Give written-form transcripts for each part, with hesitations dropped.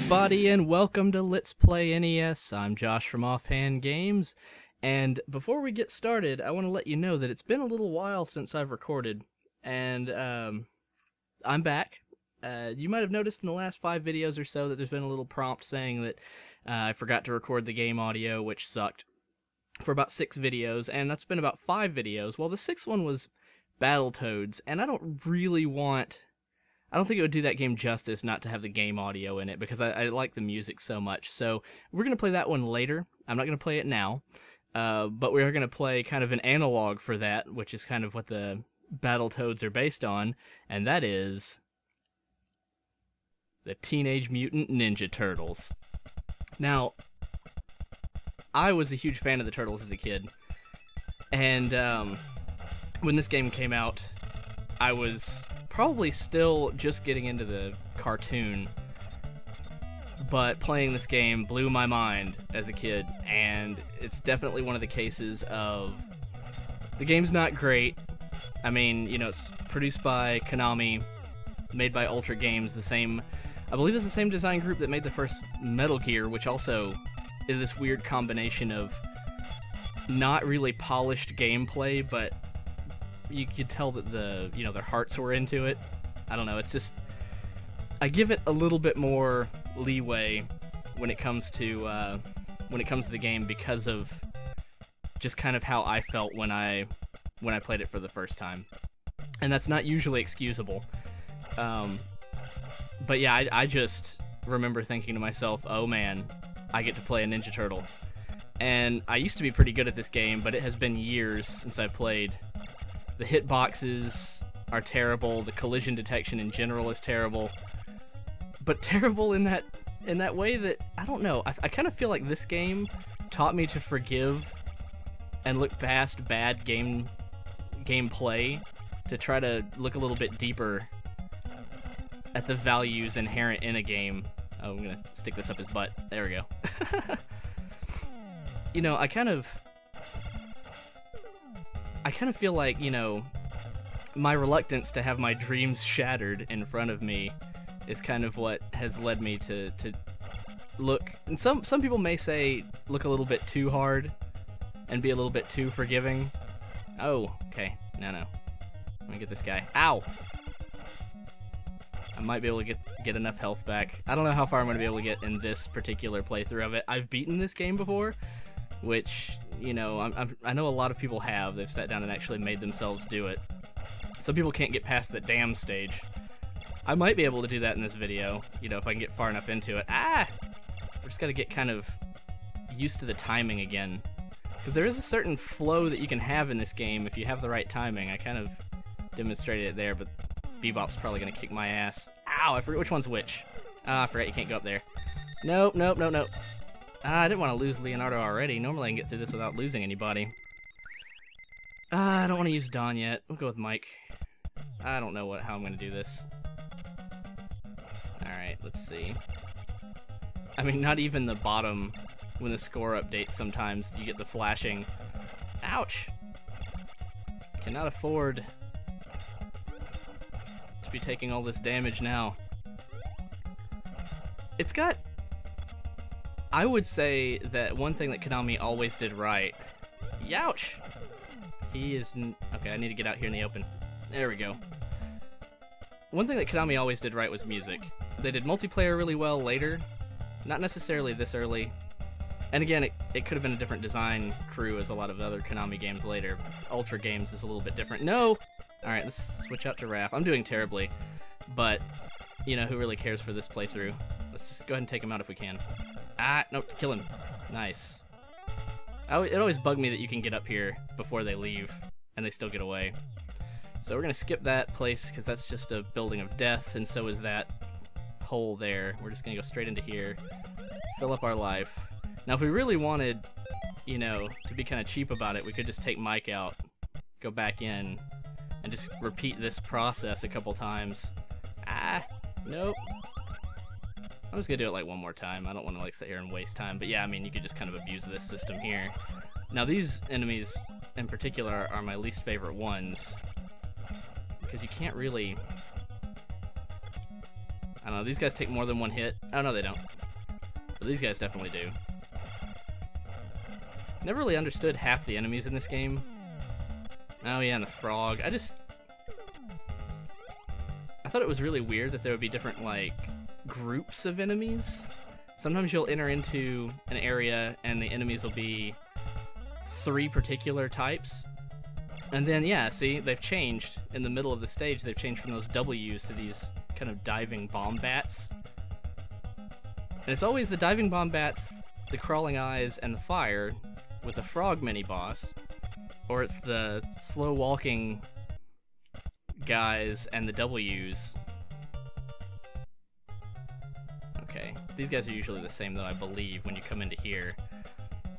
everybody, and welcome to Let's Play NES. I'm Josh from OffhandGames, and before we get started, I want to let you know that it's been a little while since I've recorded, and I'm back. You might have noticed in the last 5 videos or so that there's been a little prompt saying that I forgot to record the game audio, which sucked, for about 6 videos, and that's been about 5 videos. Well, the 6th one was Battletoads, and I don't think it would do that game justice not to have the game audio in it, because I like the music so much. So we're going to play that one later. I'm not going to play it now, but we are going to play kind of an analog for that, which is kind of what the Battletoads are based on, and that is the Teenage Mutant Ninja Turtles. Now, I was a huge fan of the Turtles as a kid, and when this game came out, I was probably still just getting into the cartoon, but playing this game blew my mind as a kid, and it's definitely one of the cases of the game's not great. I mean, you know, it's produced by Konami, made by OffhandGames, I believe it's the same design group that made the first Metal Gear, which also is this weird combination of not really polished gameplay, but you could tell that their hearts were into it. I don't know, it's just, I give it a little bit more leeway when it comes to the game, because of just kind of how I felt when I played it for the first time. And that's not usually excusable. But yeah, I just remember thinking to myself, oh man, I get to play a Ninja Turtle. And I used to be pretty good at this game, but it has been years since I played. The hitboxes are terrible, the collision detection in general is terrible, but terrible in that way that, I don't know, I kind of feel like this game taught me to forgive and look past bad gameplay to try to look a little bit deeper at the values inherent in a game. Oh, I'm gonna stick this up his butt. There we go. You know, I kind of feel like, you know, my reluctance to have my dreams shattered in front of me is kind of what has led me to look, and some people may say look a little bit too hard and be a little bit too forgiving. Oh, okay. No. Let me get this guy. Ow! I might be able to get enough health back. I don't know how far I'm going to be able to get in this particular playthrough of it. I've beaten this game before, which, you know, I know a lot of people have. They've sat down and actually made themselves do it. Some people can't get past the dam stage. I might be able to do that in this video, you know, if I can get far enough into it. Ah! I just got to get kind of used to the timing again, because there is a certain flow that you can have in this game if you have the right timing. I kind of demonstrated it there, but Bebop's probably going to kick my ass. Ow! I forget which one's which. Ah, I forgot you can't go up there. Nope. I didn't want to lose Leonardo already. Normally I can get through this without losing anybody. I don't want to use Don yet. We'll go with Mike. I don't know how I'm going to do this. Alright, let's see. I mean, not even the bottom, when the score updates sometimes, you get the flashing. Ouch! Cannot afford to be taking all this damage now. It's got... I would say that one thing that Konami always did right... Youch! He is... Okay, I need to get out here in the open. There we go. One thing that Konami always did right was music. They did multiplayer really well later. Not necessarily this early. And again, it could have been a different design crew as a lot of other Konami games later. OffhandGames is a little bit different. No! Alright, let's switch out to Raph. I'm doing terribly. But, you know, who really cares for this playthrough? Let's just go ahead and take him out if we can. Ah, nope, kill him. Nice. It always bugged me that you can get up here before they leave, and they still get away. So we're going to skip that place, because that's just a building of death, and so is that hole there. We're just going to go straight into here, fill up our life. Now, if we really wanted, you know, to be kind of cheap about it, we could just take Mike out, go back in, and just repeat this process a couple times. Ah, nope. I'm just gonna do it like one more time. I don't want to like sit here and waste time, but yeah, I mean, you could just kind of abuse this system here. Now, these enemies in particular are my least favorite ones, because you can't really... I don't know, these guys take more than one hit. Oh, no, they don't. But these guys definitely do. Never really understood half the enemies in this game. Oh, yeah, and the frog. I thought it was really weird that there would be different, like, groups of enemies. Sometimes you'll enter into an area and the enemies will be 3 particular types. And then, yeah, see, they've changed in the middle of the stage. They've changed from those W's to these kind of diving bomb bats. And it's always the diving bomb bats, the crawling eyes, and the fire with the frog mini-boss. Or it's the slow-walking guys and the W's. Okay, these guys are usually the same, though, I believe, when you come into here.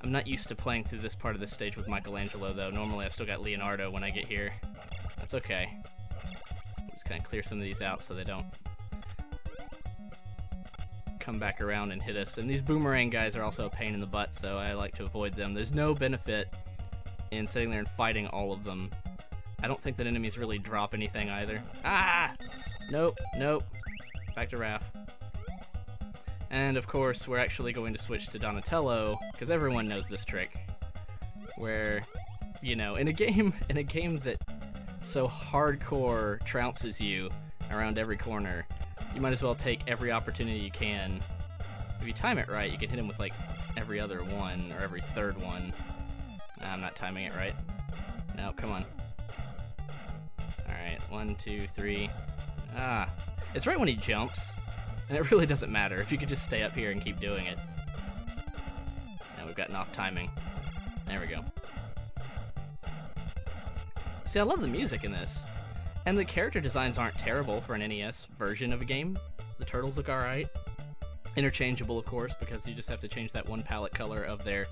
I'm not used to playing through this part of the stage with Michelangelo, though. Normally I've still got Leonardo when I get here. That's okay. We'll just kind of clear some of these out so they don't come back around and hit us. And these boomerang guys are also a pain in the butt, so I like to avoid them. There's no benefit in sitting there and fighting all of them. I don't think that enemies really drop anything either. Ah! Nope, nope. Back to Raph. And of course, we're actually going to switch to Donatello, because everyone knows this trick. Where, you know, in a game that so hardcore trounces you around every corner, you might as well take every opportunity you can. If you time it right, you can hit him with like every other one, or every third one. I'm not timing it right. No, come on. Alright, 1, 2, 3. Ah. It's right when he jumps. And it really doesn't matter if you could just stay up here and keep doing it. Now we've gotten off timing. There we go. See, I love the music in this. And the character designs aren't terrible for an NES version of a game. The turtles look alright. Interchangeable, of course, because you just have to change that one palette color of their,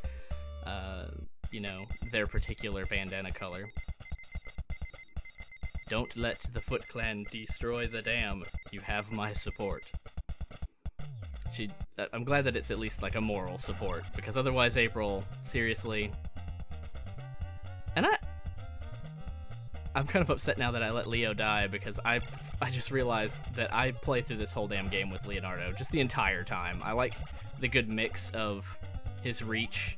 you know, their particular bandana color. Don't let the Foot Clan destroy the dam. You have my support. I'm glad that it's at least like a moral support, because otherwise, April, seriously. And I'm kind of upset now that I let Leo die, because I just realized that I play through this whole damn game with Leonardo, just the entire time. I like the good mix of his reach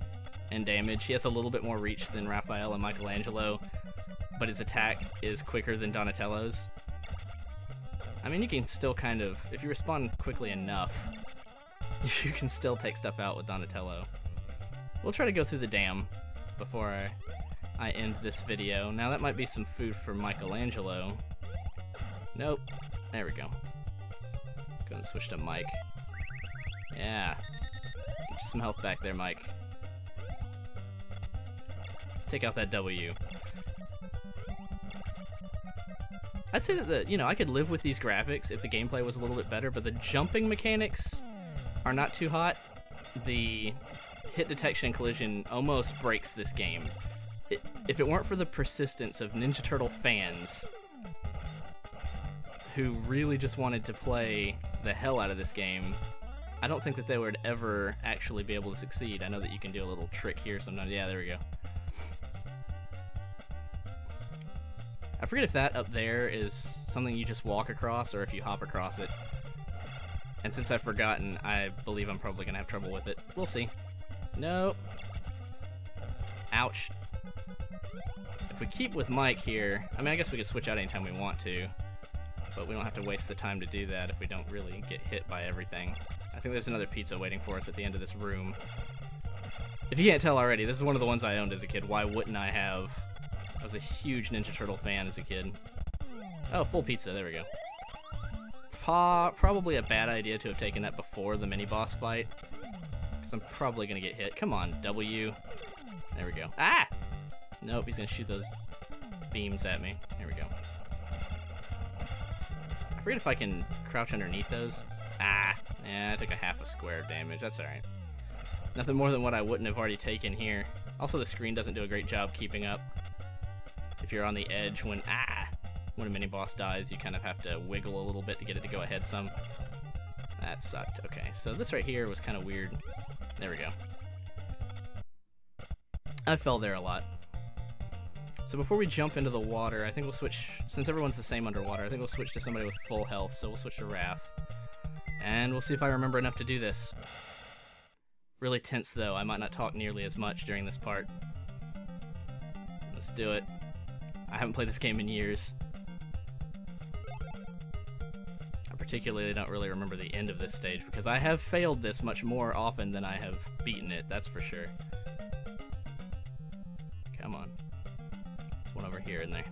and damage. He has a little bit more reach than Raphael and Michelangelo, but his attack is quicker than Donatello's. I mean, you can still kind of, if you respond quickly enough, you can still take stuff out with Donatello. We'll try to go through the dam before I end this video. Now that might be some food for Michelangelo. Nope. There we go. Let's go and switch to Mike. Yeah. Get you some health back there, Mike. Take out that W. I'd say that I could live with these graphics if the gameplay was a little bit better, but the jumping mechanics are not too hot. The hit detection and collision almost breaks this game. If it weren't for the persistence of Ninja Turtle fans who really just wanted to play the hell out of this game, I don't think that they would ever actually be able to succeed. I know that you can do a little trick here sometimes. Yeah, there we go. I forget if that up there is something you just walk across or if you hop across it. And since I've forgotten, I believe I'm probably going to have trouble with it. We'll see. Nope. Ouch. If we keep with Mike here, I mean, I guess we could switch out anytime we want to, but we don't have to waste the time to do that if we don't really get hit by everything. I think there's another pizza waiting for us at the end of this room. If you can't tell already, this is one of the ones I owned as a kid. Why wouldn't I have? I was a huge Ninja Turtle fan as a kid. Oh, full pizza. There we go. Probably a bad idea to have taken that before the mini-boss fight, because I'm probably going to get hit. Come on, W. There we go. Ah! Nope, he's going to shoot those beams at me. There we go. I forget if I can crouch underneath those. Ah! Yeah, I took a half a square of damage. That's alright. Nothing more than what I wouldn't have already taken here. Also, the screen doesn't do a great job keeping up. If you're on the edge when a mini-boss dies, you kind of have to wiggle a little bit to get it to go ahead some. That sucked. Okay, so this right here was kind of weird. There we go. I fell there a lot. So before we jump into the water, I think we'll switch, since everyone's the same underwater, I think we'll switch to somebody with full health, so we'll switch to Raph. And we'll see if I remember enough to do this. Really tense, though. I might not talk nearly as much during this part. Let's do it. I haven't played this game in years. I particularly don't really remember the end of this stage, because I have failed this much more often than I have beaten it, that's for sure. Come on. There's one over here in there.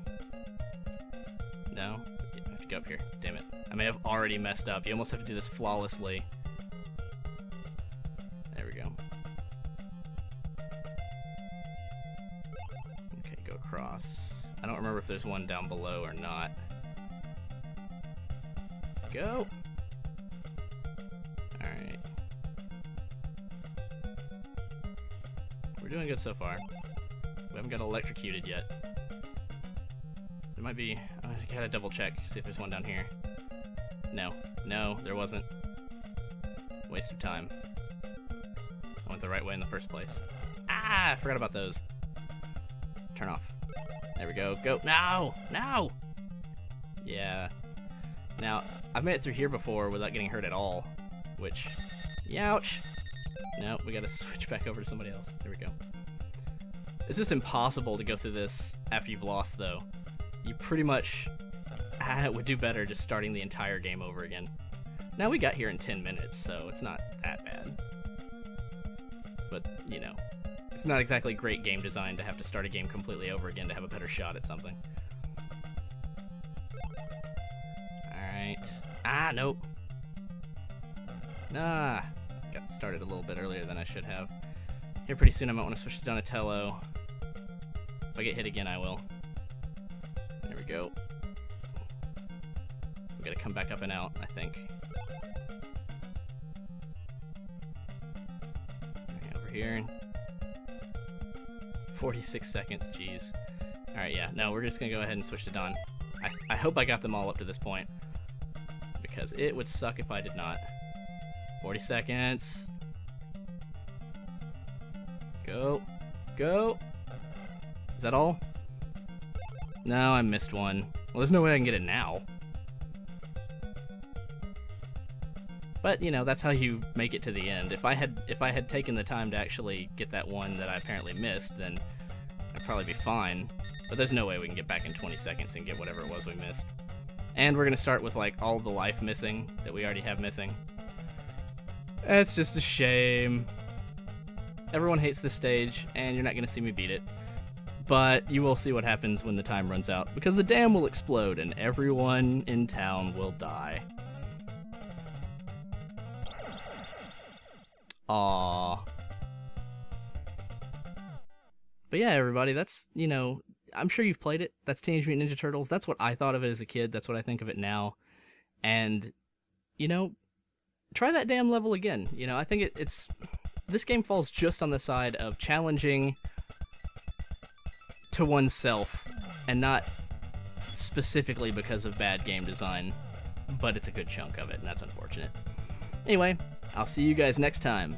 No? I have to go up here. Damn it. I may have already messed up. You almost have to do this flawlessly. There we go. Okay, go across. I don't remember if there's one down below or not. Go! Alright. We're doing good so far. We haven't got electrocuted yet. There might be... I gotta double check, see if there's one down here. No. No, there wasn't. Waste of time. I went the right way in the first place. Ah! I forgot about those. Turn off. There we go. Go! No! No! Yeah. Now, I've made it through here before without getting hurt at all, which... Youch! No, we gotta switch back over to somebody else. There we go. It's just impossible to go through this after you've lost, though. You pretty much would do better just starting the entire game over again. Now, we got here in 10 minutes, so it's not that bad. But, you know, it's not exactly great game design to have to start a game completely over again to have a better shot at something. Alright. Ah, nope. Ah, got started a little bit earlier than I should have. Here pretty soon I might want to switch to Donatello. If I get hit again, I will. There we go. We gotta come back up and out, I think. Okay, over here. 46 seconds, jeez. Alright, yeah, no, we're just gonna go ahead and switch to Don. I hope I got them all up to this point, because it would suck if I did not. 40 seconds. Go. Go. Is that all? No, I missed one. Well, there's no way I can get it now. But, you know, that's how you make it to the end. If I had taken the time to actually get that one that I apparently missed, then I'd probably be fine. But there's no way we can get back in 20 seconds and get whatever it was we missed. And we're gonna start with, like, all the life missing that we already have missing. It's just a shame. Everyone hates this stage, and you're not gonna see me beat it. But you will see what happens when the time runs out, because the dam will explode and everyone in town will die. Aww. But yeah, everybody, that's, you know, I'm sure you've played it. That's Teenage Mutant Ninja Turtles. That's what I thought of it as a kid. That's what I think of it now. And, you know, try that damn level again. You know, I think it's... This game falls just on the side of challenging to oneself, and not specifically because of bad game design, but it's a good chunk of it, and that's unfortunate. Anyway, I'll see you guys next time.